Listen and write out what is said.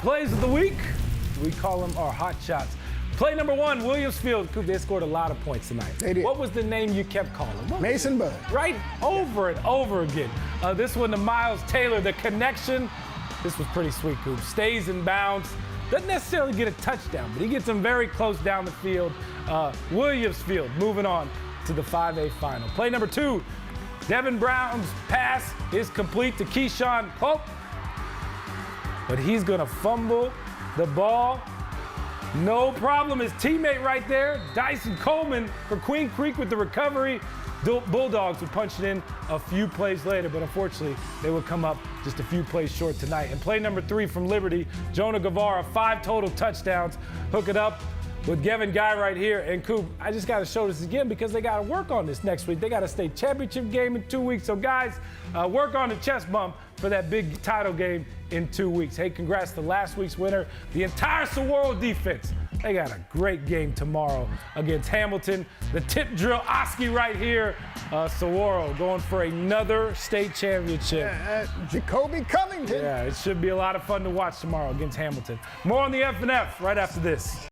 Plays of the week, we call them our hot shots. Play number one, Williams Field. Coop, they scored a lot of points tonight. They did. What was the name you kept calling? Mason Bud. Right? Over and over again. This one to Miles Taylor, the connection. This was pretty sweet, Coop. Stays in bounds. Doesn't necessarily get a touchdown, but he gets him very close down the field. Williams Field moving on to the 5A final. Play number two, Devin Brown's pass is complete to Keyshawn Pope, but he's gonna fumble the ball. No problem, his teammate right there, Dyson Coleman for Queen Creek with the recovery. Bulldogs would punch it in a few plays later, but unfortunately, they would come up just a few plays short tonight. And play number three from Liberty, Jonah Guevara, 5 total touchdowns. Hook it up with Gavin Guy right here. And Coop, I just got to show this again because they got to work on this next week. They got a state championship game in 2 weeks. So guys, work on the chest bump for that big title game in 2 weeks. Hey, congrats to last week's winner, the entire Saguaro defense. They got a great game tomorrow against Hamilton. The tip drill, Oski right here. Saguaro going for another state championship. Jacoby Covington. Yeah, it should be a lot of fun to watch tomorrow against Hamilton. More on the F&F right after this.